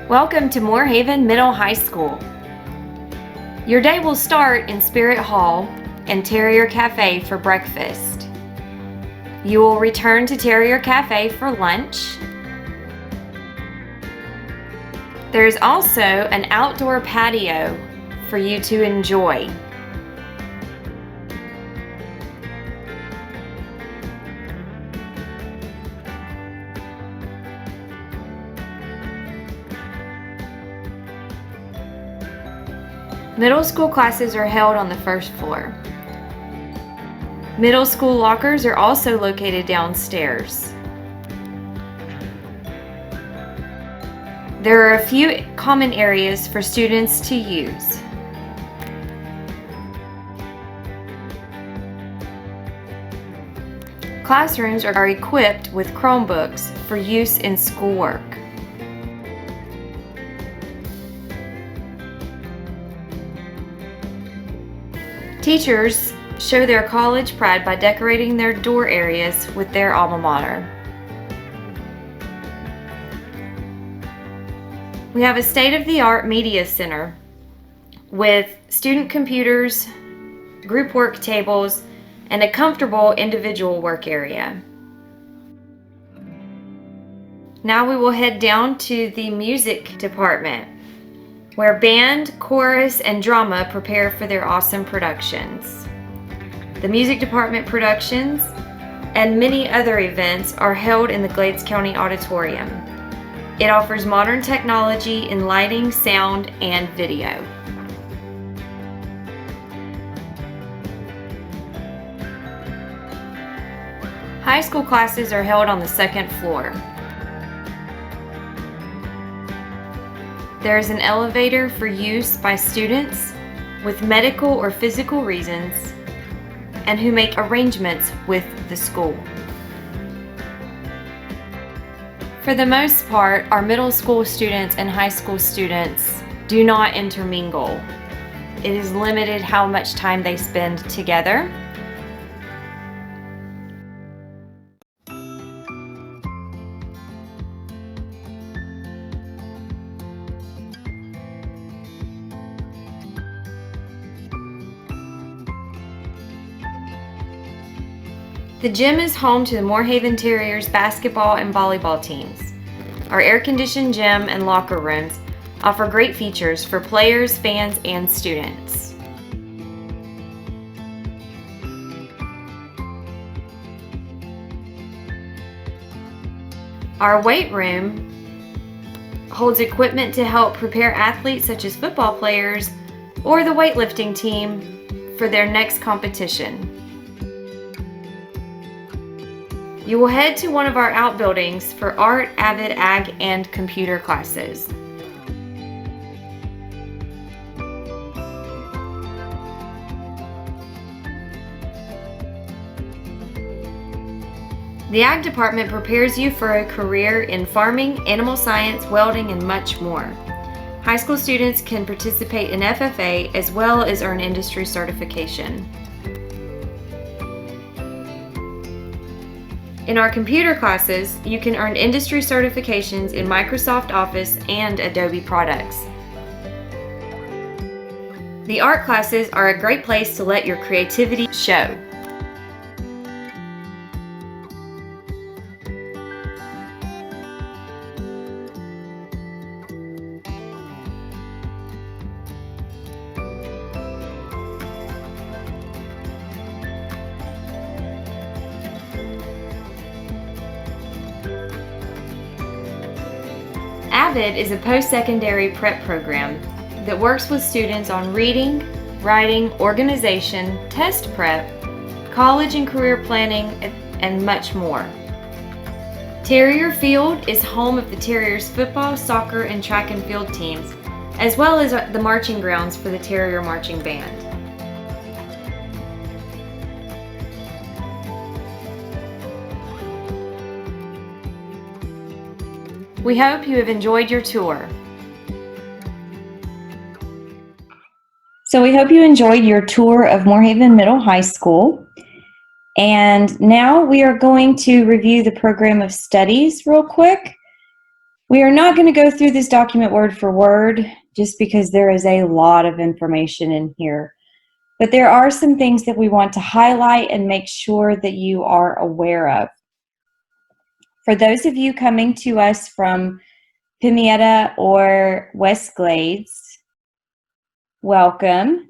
Welcome to Moorhaven Middle High School. Your day will start in Spirit Hall and Terrier Cafe for breakfast. You will return to Terrier Cafe for lunch. There's also an outdoor patio for you to enjoy. Middle school classes are held on the first floor. Middle school lockers are also located downstairs. There are a few common areas for students to use. Classrooms are equipped with Chromebooks for use in schoolwork. Teachers show their college pride by decorating their door areas with their alma mater. We have a state-of-the-art media center with student computers, group work tables, and a comfortable individual work area. Now we will head down to the music department, where band, chorus, and drama prepare for their awesome productions. The music department productions and many other events are held in the Glades County Auditorium. It offers modern technology in lighting, sound, and video. High school classes are held on the second floor. There is an elevator for use by students with medical or physical reasons and who make arrangements with the school. For the most part, our middle school students and high school students do not intermingle. It is limited how much time they spend together. The gym is home to the Moorhaven Terriers basketball and volleyball teams. Our air-conditioned gym and locker rooms offer great features for players, fans, and students. Our weight room holds equipment to help prepare athletes such as football players or the weightlifting team for their next competition. You will head to one of our outbuildings for art, avid, ag, and computer classes. The ag department prepares you for a career in farming, animal science, welding, and much more. High school students can participate in FFA as well as earn industry certification. In our computer classes, you can earn industry certifications in Microsoft Office and Adobe products. The art classes are a great place to let your creativity show. AVID is a post-secondary prep program that works with students on reading, writing, organization, test prep, college and career planning, and much more. Terrier Field is home of the Terriers football, soccer, and track and field teams, as well as the marching grounds for the Terrier Marching Band. We hope you have enjoyed your tour. So we hope you enjoyed your tour of Moorhaven Middle High School. And now we are going to review the program of studies real quick. We are not going to go through this document word for word just because there is a lot of information in here. But there are some things that we want to highlight and make sure that you are aware of. For those of you coming to us from Pimienta or West Glades, welcome.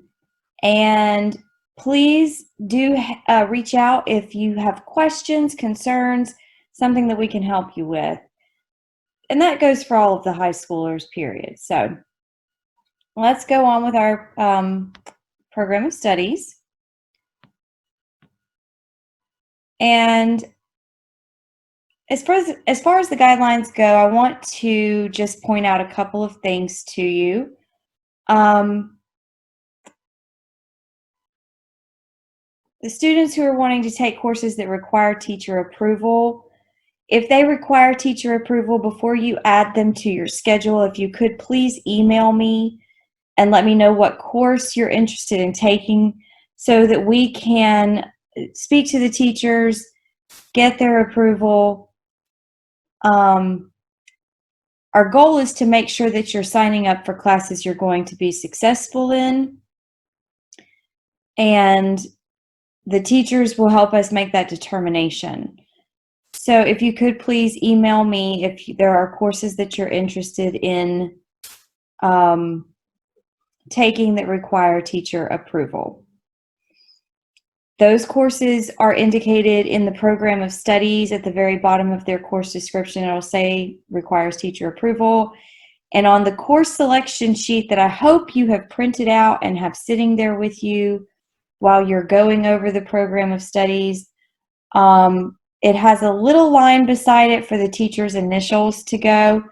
And please do reach out if you have questions, concerns, something that we can help you with. And that goes for all of the high schoolers, period. So let's go on with our program of studies. And as far as the guidelines go, I want to just point out a couple of things to you. The students who are wanting to take courses that require teacher approval, if they require teacher approval before you add them to your schedule, if you could please email me and let me know what course you're interested in taking so that we can speak to the teachers, get their approval. Our goal is to make sure that you're signing up for classes you're going to be successful in, and the teachers will help us make that determination. So if you could please email me if there are courses that you're interested in taking that require teacher approval. Those courses are indicated in the program of studies at the very bottom of their course description. It'll say requires teacher approval. And on the course selection sheet that I hope you have printed out and have sitting there with you while you're going over the program of studies, it has a little line beside it for the teacher's initials to go.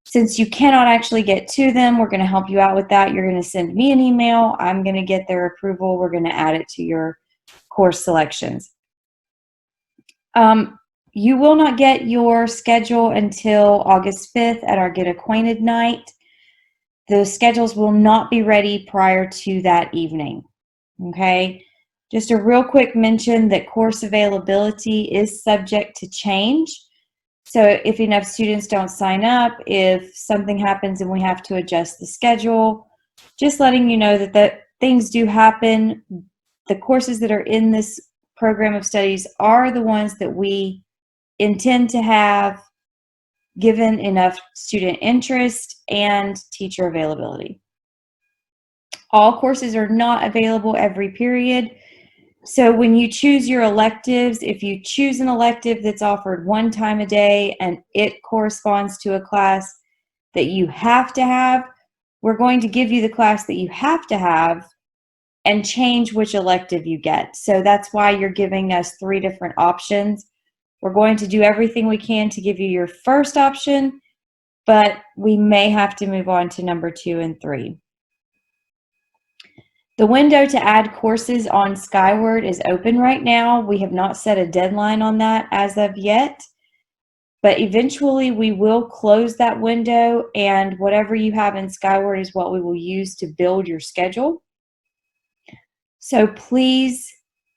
Since you cannot actually get to them, we're going to help you out with that. You're going to send me an email. I'm going to get their approval. We're going to add it to your course selections. You will not get your schedule until August 5th at our Get Acquainted night. The schedules will not be ready prior to that evening. Okay? Just a real quick mention that course availability is subject to change. So if enough students don't sign up, if something happens and we have to adjust the schedule, just letting you know that things do happen. The courses that are in this program of studies are the ones that we intend to have given enough student interest and teacher availability. All courses are not available every period. So when you choose your electives, if you choose an elective that's offered one time a day and it corresponds to a class that you have to have, we're going to give you the class that you have to have and change which elective you get. So that's why you're giving us 3 different options. We're going to do everything we can to give you your first option, but we may have to move on to number 2 and 3. The window to add courses on Skyward is open right now. We have not set a deadline on that as of yet, but eventually we will close that window, and whatever you have in Skyward is what we will use to build your schedule. So please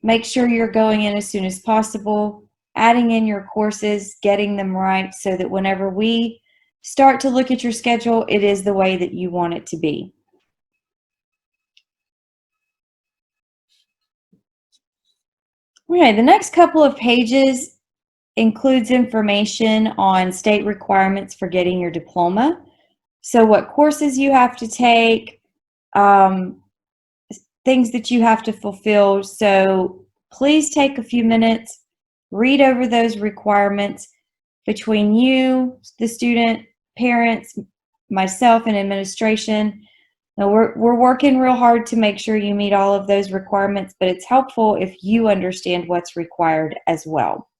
make sure you're going in as soon as possible, adding in your courses, getting them right so that whenever we start to look at your schedule, it is the way that you want it to be. Okay, the next couple of pages includes information on state requirements for getting your diploma. So what courses you have to take, things that you have to fulfill. So please take a few minutes, read over those requirements between you, the student, parents, myself, and administration. Now we're working real hard to make sure you meet all of those requirements, but it's helpful if you understand what's required as well.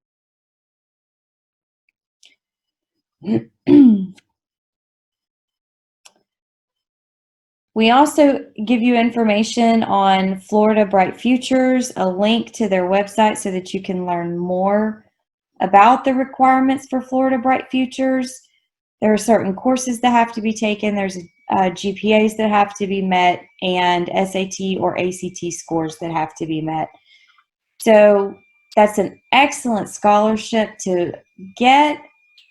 We also give you information on Florida Bright Futures, a link to their website so that you can learn more about the requirements for Florida Bright Futures. There are certain courses that have to be taken. There's GPAs that have to be met and SAT or ACT scores that have to be met. So that's an excellent scholarship to get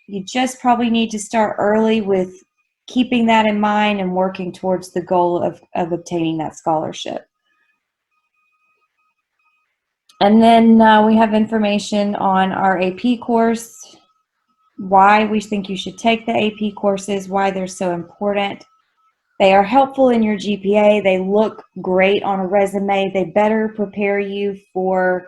You just probably need to start early with keeping that in mind and working towards the goal of obtaining that scholarship. And then we have information on our AP course, why we think you should take the AP courses, why they're so important. They are helpful in your GPA. They look great on a resume. They better prepare you for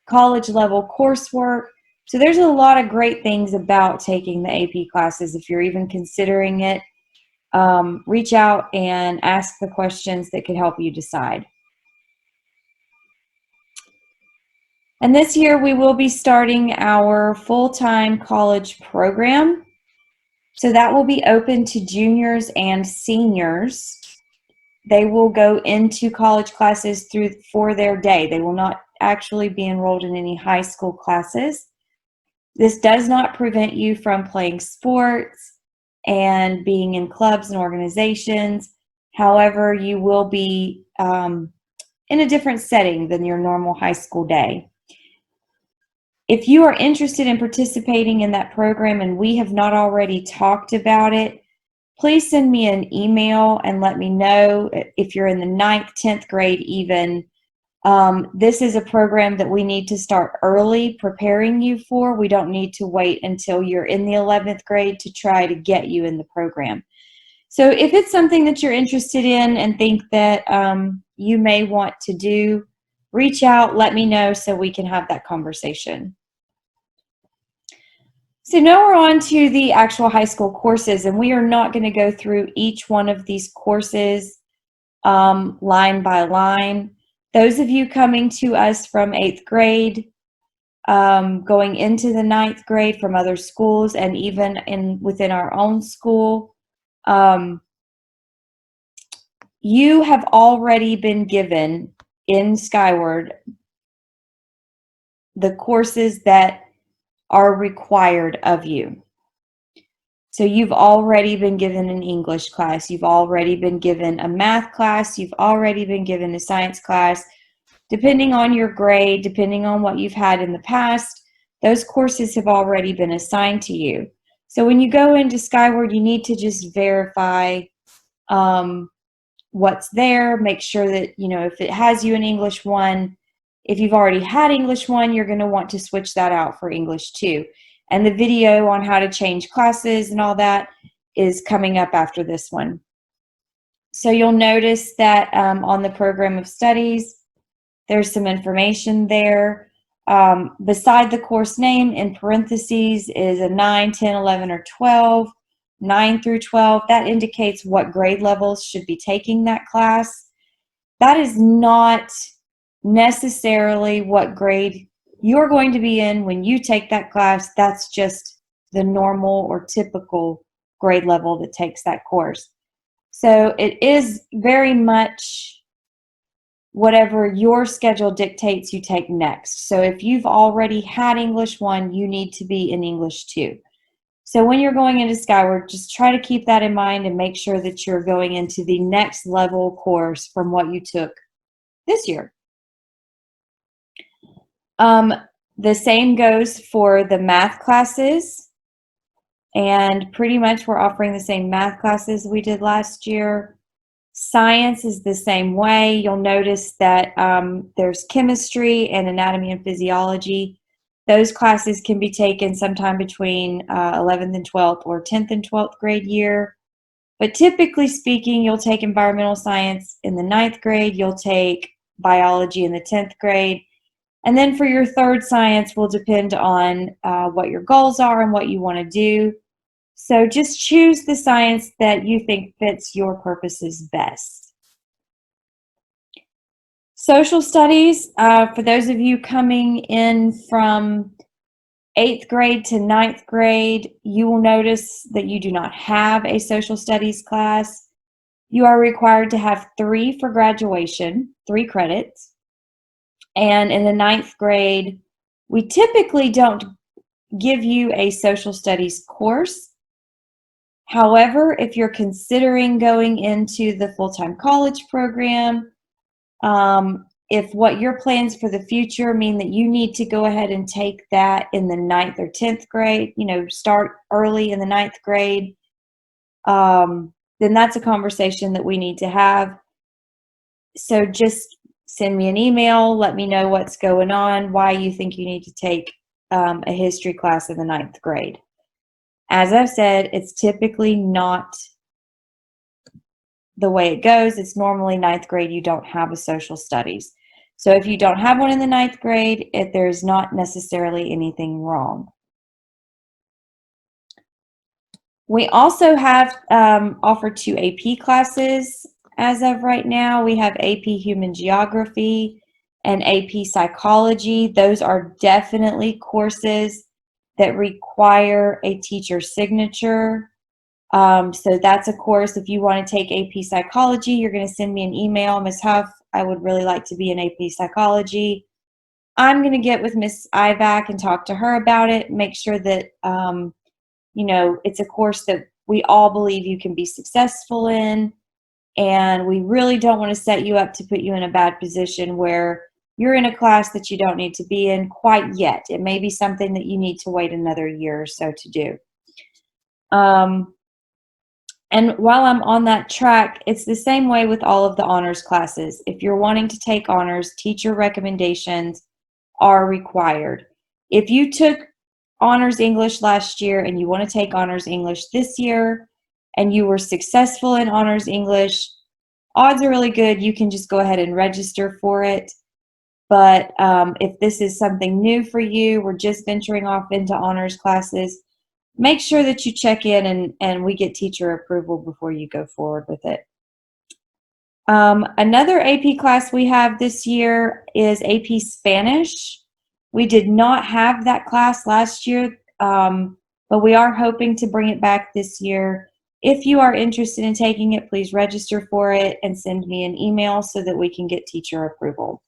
college level coursework. So there's a lot of great things about taking the AP classes. If you're even considering it, reach out and ask the questions that could help you decide. And this year we will be starting our full-time college program. So that will be open to juniors and seniors. They will go into college classes for their day. They will not actually be enrolled in any high school classes. This does not prevent you from playing sports and being in clubs and organizations. However, you will be in a different setting than your normal high school day. If you are interested in participating in that program and we have not already talked about it, please send me an email and let me know if you're in the 9th, 10th grade even. This is a program that we need to start early preparing you for. We don't need to wait until you're in the 11th grade to try to get you in the program. So if it's something that you're interested in and think that you may want to do, reach out, let me know so we can have that conversation. So now we're on to the actual high school courses, and we are not going to go through each one of these courses line by line. Those of you coming to us from 8th grade, going into the 9th grade from other schools, and even within our own school, you have already been given in Skyward the courses that are required of you. So you've already been given an English class, you've already been given a math class, you've already been given a science class. Depending on your grade, depending on what you've had in the past, those courses have already been assigned to you. So when you go into Skyward, you need to just verify what's there, make sure that, if it has you in English 1, if you've already had English 1, you're going to want to switch that out for English 2. And the video on how to change classes and all that is coming up after this one. So you'll notice that on the program of studies, there's some information there. Beside the course name, in parentheses, is a 9, 10, 11, or 12. 9 through 12, that indicates what grade levels should be taking that class. That is not necessarily what grade you're going to be in when you take that class. That's just the normal or typical grade level that takes that course. So it is very much whatever your schedule dictates you take next. So if you've already had English 1, you need to be in English 2. So when you're going into Skyward, just try to keep that in mind and make sure that you're going into the next level course from what you took this year. The same goes for the math classes, and pretty much we're offering the same math classes we did last year. Science is the same way. You'll notice that there's chemistry and anatomy and physiology. Those classes can be taken sometime between 11th and 12th or 10th and 12th grade year. But typically speaking, you'll take environmental science in the 9th grade, you'll take biology in the 10th grade. And then for your third science will depend on what your goals are and what you want to do. So just choose the science that you think fits your purposes best. Social studies, for those of you coming in from 8th grade to 9th grade, you will notice that you do not have a social studies class. You are required to have 3 for graduation, 3 credits. And in the 9th grade, we typically don't give you a social studies course. However, if you're considering going into the full-time college program, if what your plans for the future mean that you need to go ahead and take that in the 9th or 10th grade, start early in the 9th grade, then that's a conversation that we need to have. So just send me an email, let me know what's going on, why you think you need to take a history class in the 9th grade. As I've said, it's typically not the way it goes. It's normally 9th grade, you don't have a social studies. So if you don't have one in the 9th grade, there's not necessarily anything wrong. We also have offered 2 AP classes as of right now. We have AP Human Geography and AP Psychology. Those are definitely courses that require a teacher's signature. So that's a course. If you want to take AP Psychology, you're going to send me an email, Ms. Huff, I would really like to be in AP Psychology. I'm going to get with Ms. Ivac and talk to her about it, make sure that, it's a course that we all believe you can be successful in, and we really don't want to set you up to put you in a bad position where you're in a class that you don't need to be in quite yet. It may be something that you need to wait another year or so to do. And while I'm on that track, it's the same way with all of the honors classes. If you're wanting to take honors, teacher recommendations are required. If you took honors English last year and you want to take honors English this year and you were successful in honors English, odds are really good you can just go ahead and register for it. But if this is something new for you, we're just venturing off into honors classes, make sure that you check in and we get teacher approval before you go forward with it. Another AP class we have this year is AP Spanish. We did not have that class last year, but we are hoping to bring it back this year. If you are interested in taking it, please register for it and send me an email so that we can get teacher approval.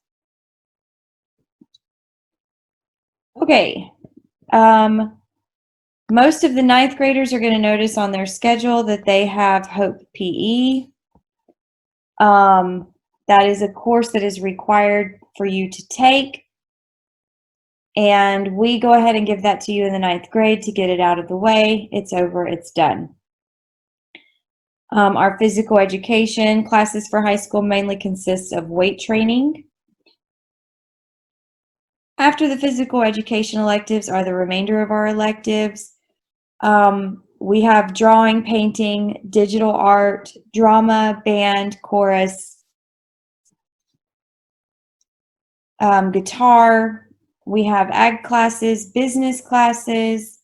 Okay. Most of the 9th graders are going to notice on their schedule that they have Hope PE. That is a course that is required for you to take. And we go ahead and give that to you in the 9th grade to get it out of the way. It's over, it's done. Our physical education classes for high school mainly consist of weight training. After the physical education electives are the remainder of our electives. We have drawing, painting, digital art, drama, band, chorus, guitar. We have ag classes, business classes.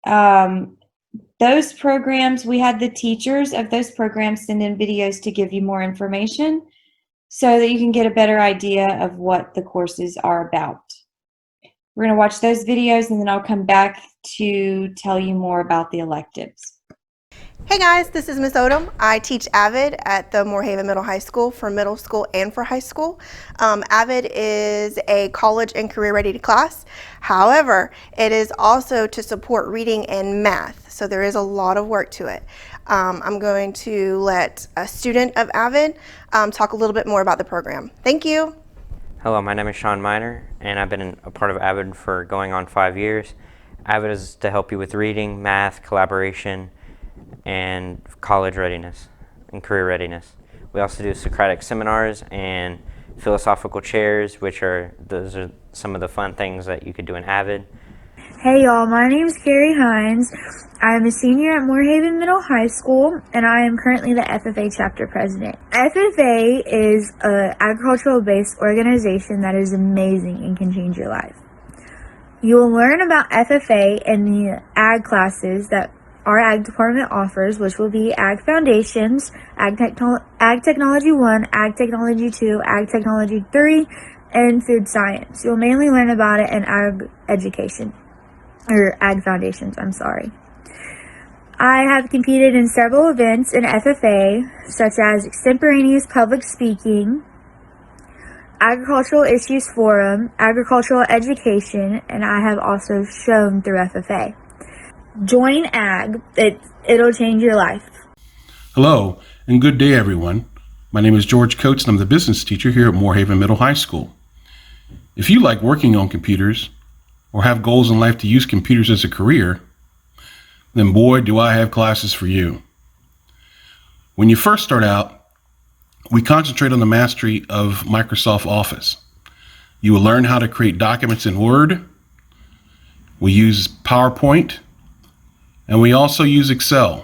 Those programs, we had the teachers of those programs send in videos to give you more information so that you can get a better idea of what the courses are about. We're going to watch those videos and then I'll come back to tell you more about the electives. Hey guys, this is Miss Odom. I teach AVID at the Moorhaven Middle High School for middle school and for high school. AVID is a college and career ready class. However, it is also to support reading and math, so there is a lot of work to it. I'm going to let a student of AVID talk a little bit more about the program. Thank you. Hello, my name is Sean Miner, and I've been a part of AVID for going on 5 years. AVID is to help you with reading, math, collaboration, and college readiness and career readiness. We also do Socratic seminars and philosophical chairs, those are some of the fun things that you could do in AVID. Hey y'all, my name is Carrie Hines. I'm a senior at Moorhaven Middle High School, and I am currently the FFA chapter president. FFA is an agricultural-based organization that is amazing and can change your life. You will learn about FFA in the ag classes that our ag department offers, which will be Ag Foundations, Ag Technology 1, Ag Technology 2, Ag Technology 3, and Food Science. You'll mainly learn about it in Ag Education, or Ag Foundations, I'm sorry. I have competed in several events in FFA, such as Extemporaneous Public Speaking, Agricultural Issues Forum, Agricultural Education, and I have also shown through FFA. Join AG. It'll change your life. Hello, and good day, everyone. My name is George Coates, and I'm the business teacher here at Moorhaven Middle High School. If you like working on computers or have goals in life to use computers as a career, then boy, do I have classes for you. When you first start out, we concentrate on the mastery of Microsoft Office. You will learn how to create documents in Word. We use PowerPoint, and we also use Excel.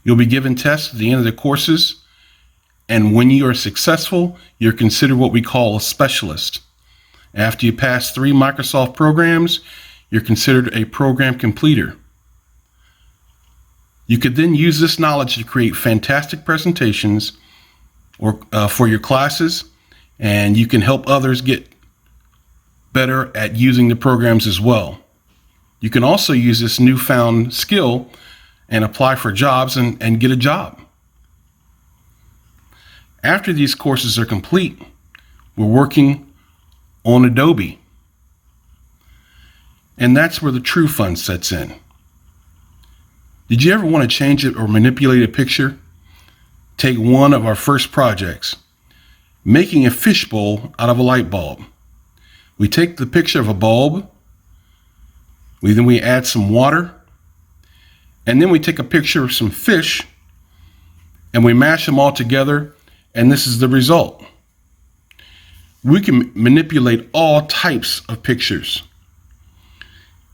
You'll be given tests at the end of the courses, and when you are successful, you're considered what we call a specialist. After you pass 3 Microsoft programs, you're considered a program completer. You could then use this knowledge to create fantastic presentations for your classes, and you can help others get better at using the programs as well. You can also use this newfound skill and apply for jobs and get a job. After these courses are complete, we're working on Adobe. And that's where the true fun sets in. Did you ever want to change it or manipulate a picture? Take one of our first projects, making a fishbowl out of a light bulb. We take the picture of a bulb, then we add some water, and then we take a picture of some fish, and we mash them all together, and this is the result. We can manipulate all types of pictures.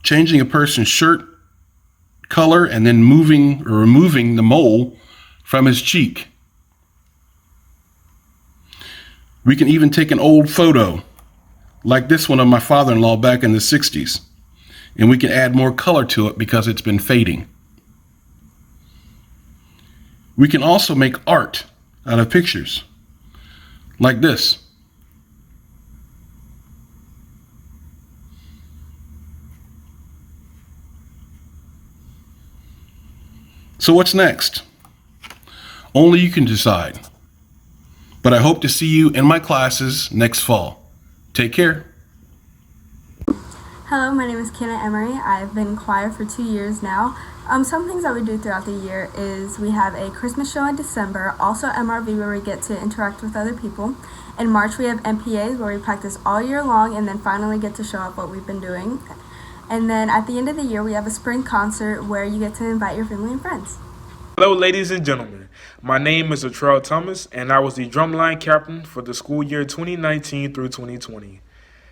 Changing a person's shirt color and then moving or removing the mole from his cheek. We can even take an old photo, like this one of my father-in-law back in the 60s, and we can add more color to it because it's been fading. We can also make art out of pictures, like this. So what's next? Only you can decide. But I hope to see you in my classes next fall. Take care. Hello, my name is Kenna Emery. I've been in choir for 2 years now. Some things that we do throughout the year is we have a Christmas show in December, also MRV where we get to interact with other people. In March we have MPAs where we practice all year long and then finally get to show up what we've been doing. And then at the end of the year we have a spring concert where you get to invite your family and friends. Hello ladies and gentlemen, my name is Latrell Thomas and I was the drumline captain for the school year 2019 through 2020.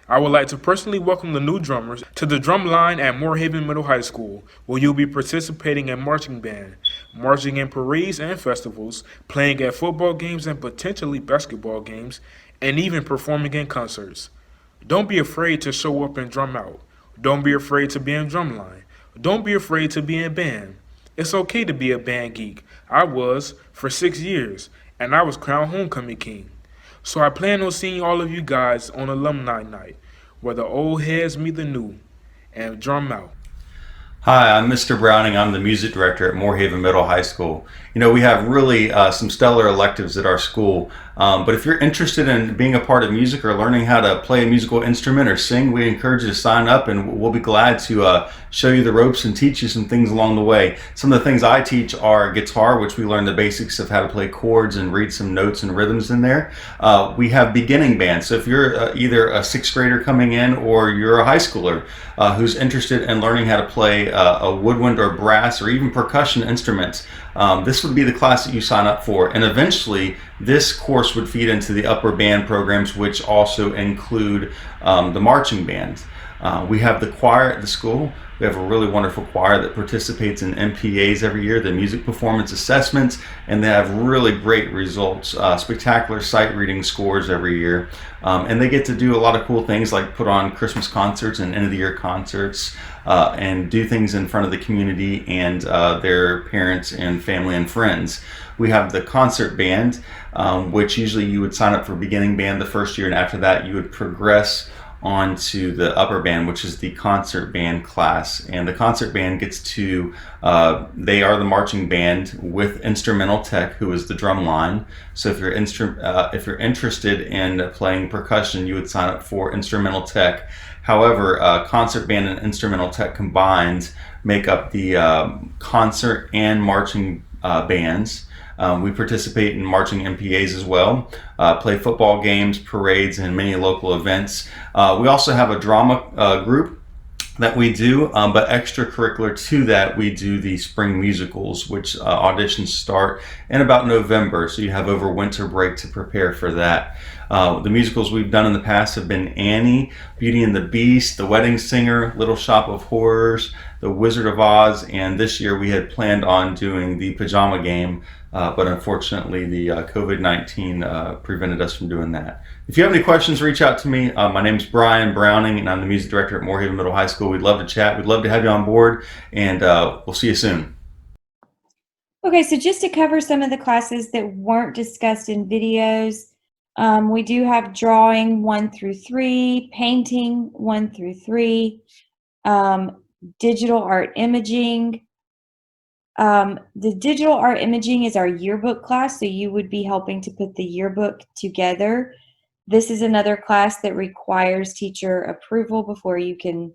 I would like to personally welcome the new drummers to the drum line at Moorhaven Middle High School, where you'll be participating in marching band, marching in parades and festivals, playing at football games and potentially basketball games, and even performing in concerts. Don't be afraid to show up and drum out. Don't be afraid to be in drumline. Don't be afraid to be in band. It's okay to be a band geek. I was for 6 years, and I was crowned homecoming king. So I plan on seeing all of you guys on alumni night, where the old heads meet the new, and drum out. Hi, I'm Mr. Browning. I'm the music director at Moorhaven Middle High School. You know, we have really some stellar electives at our school, but if you're interested in being a part of music or learning how to play a musical instrument or sing, we encourage you to sign up and we'll be glad to show you the ropes and teach you some things along the way. Some of the things I teach are guitar, which we learn the basics of how to play chords and read some notes and rhythms in there. We have beginning band, so if you're either a 6th grader coming in or you're a high schooler who's interested in learning how to play a woodwind or brass or even percussion instruments, this would be the class that you sign up for. And eventually this course would feed into the upper band programs, which also include the marching band. We have the choir at the school. We have a really wonderful choir that participates in MPAs every year, the music performance assessments, and they have really great results, spectacular sight reading scores every year. And they get to do a lot of cool things like put on Christmas concerts and end of the year concerts and do things in front of the community and their parents and family and friends. We have the concert band, which usually you would sign up for beginning band the first year, and after that you would progress on to the upper band, which is the concert band class. And the concert band gets to, they are the marching band with instrumental tech, who is the drum line. So if you're interested in playing percussion, you would sign up for instrumental tech. However, concert band and instrumental tech combined make up the concert and marching bands. We participate in marching MPAs as well, play football games, parades, and many local events. We also have a drama group that we do, but extracurricular to that, we do the spring musicals, which auditions start in about November, so you have over winter break to prepare for that. The musicals we've done in the past have been Annie, Beauty and the Beast, The Wedding Singer, Little Shop of Horrors, The Wizard of Oz, and this year we had planned on doing The Pajama Game, but unfortunately the COVID-19 prevented us from doing that. If you have any questions, reach out to me. My name is Brian Browning, and I'm the music director at Morehaven Middle High School. We'd love to chat. We'd love to have you on board, and we'll see you soon. Okay, so just to cover some of the classes that weren't discussed in videos, we do have drawing 1 through 3, painting 1 through 3, digital art imaging. The digital art imaging is our yearbook class, so you would be helping to put the yearbook together. This is another class that requires teacher approval before you can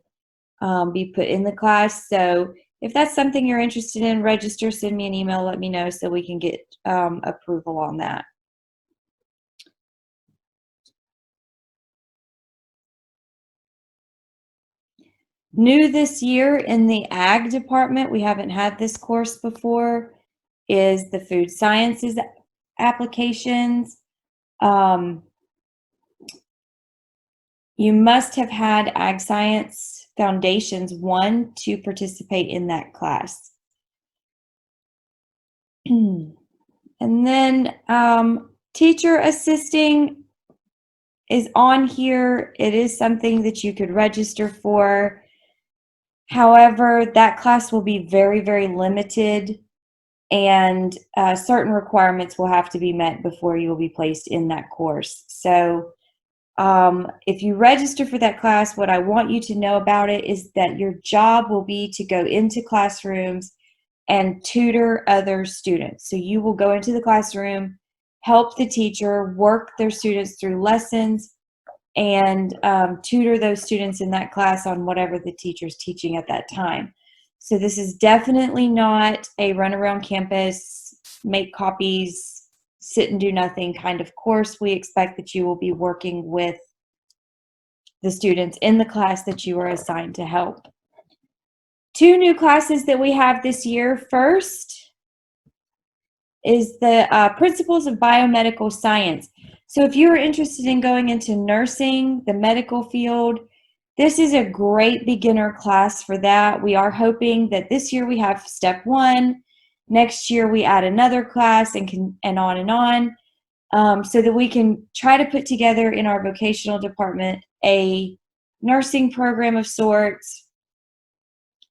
be put in the class. So if that's something you're interested in, register, send me an email, let me know so we can get approval on that. New this year in the ag department, we haven't had this course before, is the food sciences applications. You must have had Ag Science Foundations 1 to participate in that class. And then teacher assisting is on here. It is something that you could register for. However, that class will be very, very limited, and certain requirements will have to be met before you will be placed in that course. So if you register for that class, what I want you to know about it is that your job will be to go into classrooms and tutor other students. So you will go into the classroom, help the teacher work their students through lessons, and tutor those students in that class on whatever the teacher's teaching at that time. So this is definitely not a run around campus, make copies, sit and do nothing kind of course. We expect that you will be working with the students in the class that you are assigned to help. 2 new classes that we have this year. First is the Principles of Biomedical Science. So if you are interested in going into nursing, the medical field, this is a great beginner class for that. We are hoping that this year we have step 1. Next year we add another class and on, so that we can try to put together in our vocational department a nursing program of sorts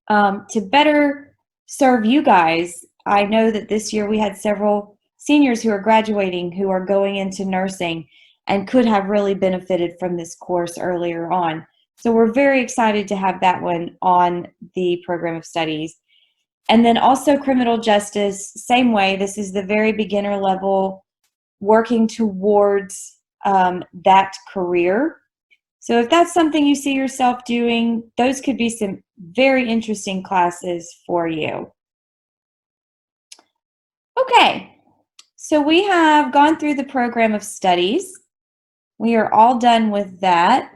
to better serve you guys. I know that this year we had several seniors who are graduating who are going into nursing and could have really benefited from this course earlier on. So we're very excited to have that one on the program of studies. And then also criminal justice, same way. This is the very beginner level, working towards that career. So if that's something you see yourself doing, those could be some very interesting classes for you. Okay, so we have gone through the program of studies. We are all done with that.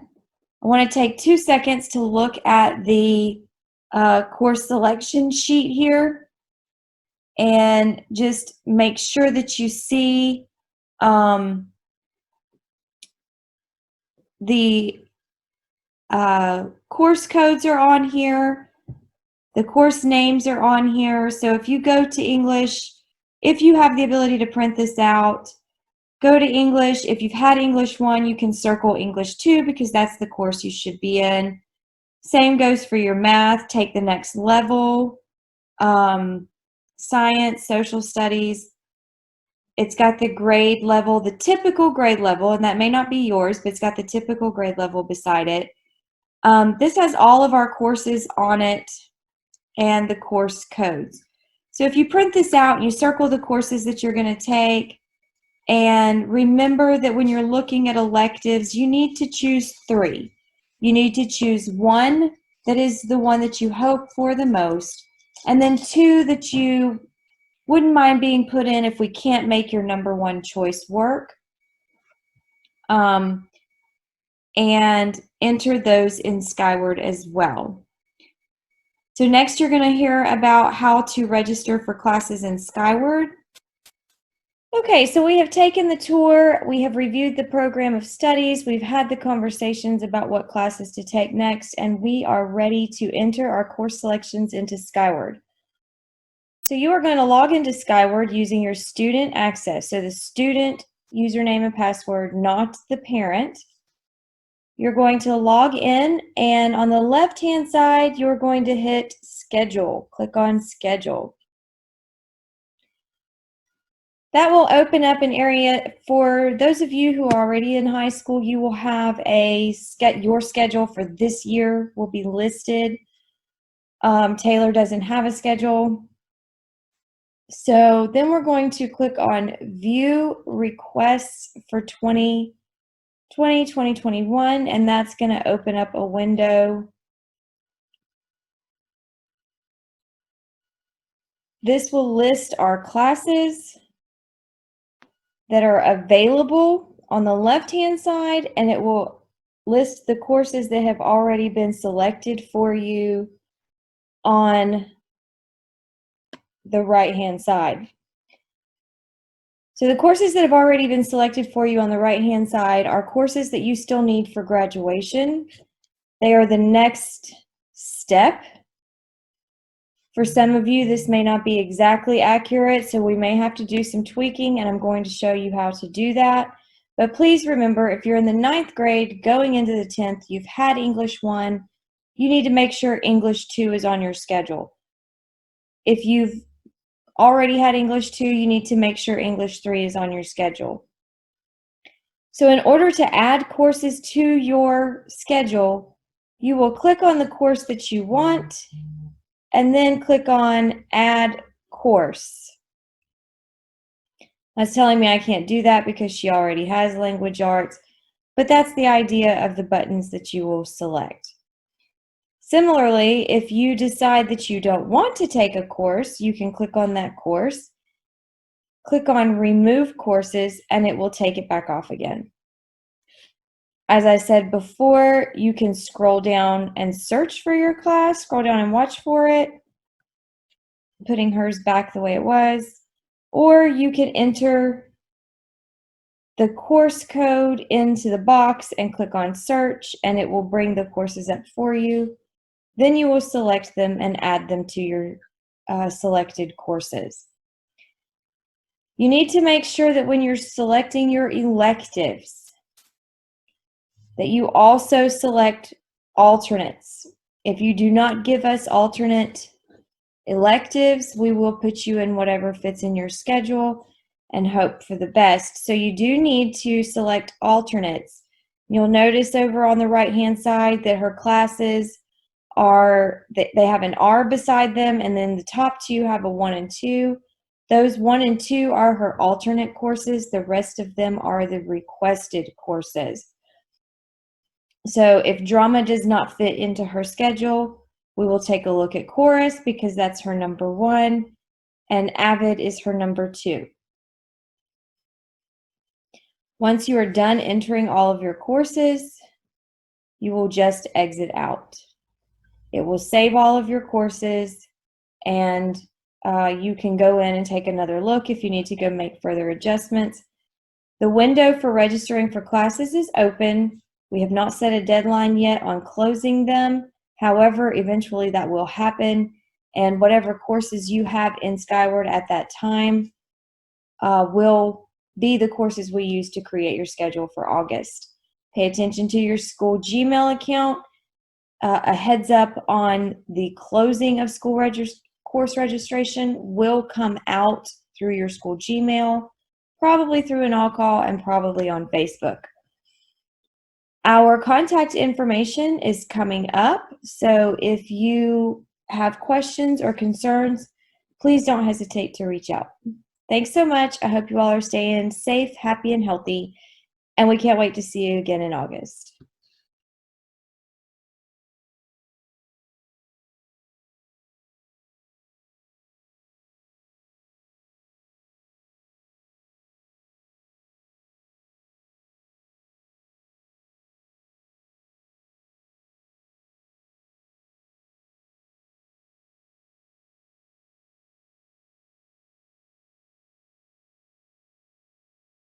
I want to take 2 seconds to look at the course selection sheet here and just make sure that you see the course codes are on here, the course names are on here. So if you go to English, if you have the ability to print this out, go to English. If you've had English 1, you can circle English 2 because that's the course you should be in. Same goes for your math. Take the next level. Science, social studies. It's got the grade level, the typical grade level, and that may not be yours, but it's got the typical grade level beside it. This has all of our courses on it and the course codes. So if you print this out and you circle the courses that you're going to take, and remember that when you're looking at electives, you need to choose 3. You need to choose 1 that is the one that you hope for the most, and then 2 that you wouldn't mind being put in if we can't make your number one choice work. And enter those in Skyward as well. So next you're going to hear about how to register for classes in Skyward. Okay, so we have taken the tour, we have reviewed the program of studies, we've had the conversations about what classes to take next, and we are ready to enter our course selections into Skyward. So you are going to log into Skyward using your student access, so the student username and password, not the parent. You're going to log in, and on the left-hand side, you're going to hit Schedule. Click on Schedule. That will open up an area for those of you who are already in high school. You will have your schedule for this year will be listed. Taylor doesn't have a schedule. So then we're going to click on View Requests for 2020-2021, and that's going to open up a window. This will list our classes that are available on the left-hand side, and it will list the courses that have already been selected for you on the right-hand side. So the courses that have already been selected for you on the right-hand side are courses that you still need for graduation. They are the next step. For some of you, this may not be exactly accurate, so we may have to do some tweaking, and I'm going to show you how to do that. But please remember, if you're in the 9th grade going into the 10th, you've had English 1, you need to make sure English 2 is on your schedule. If you've already had English 2, you need to make sure English 3 is on your schedule. So in order to add courses to your schedule, you will click on the course that you want, and then click on Add Course. That's telling me I can't do that because she already has language arts, but that's the idea of the buttons that you will select. Similarly, if you decide that you don't want to take a course, you can click on that course, click on Remove Courses, and it will take it back off again. As I said before, you can scroll down and search for your class, scroll down and watch for it, putting hers back the way it was, or you can enter the course code into the box and click on search, and it will bring the courses up for you. Then you will select them and add them to your selected courses. You need to make sure that when you're selecting your electives, that you also select alternates. If you do not give us alternate electives, we will put you in whatever fits in your schedule and hope for the best. So you do need to select alternates. You'll notice over on the right-hand side that her classes they have an R beside them, and then the top two have a 1 and 2. Those 1 and 2 are her alternate courses. The rest of them are the requested courses. So if drama does not fit into her schedule, we will take a look at chorus because that's her number 1, and Avid is her number 2. Once you are done entering all of your courses, you will just exit out. It will save all of your courses, and you can go in and take another look if you need to go make further adjustments. The window for registering for classes is open. We have not set a deadline yet on closing them. However, eventually that will happen, and whatever courses you have in Skyward at that time will be the courses we use to create your schedule for August. Pay attention to your school Gmail account. A heads up on the closing of school course registration will come out through your school Gmail, probably through an all-call and probably on Facebook. Our contact information is coming up, so if you have questions or concerns, please don't hesitate to reach out. Thanks so much. I hope you all are staying safe, happy, and healthy, and we can't wait to see you again in August.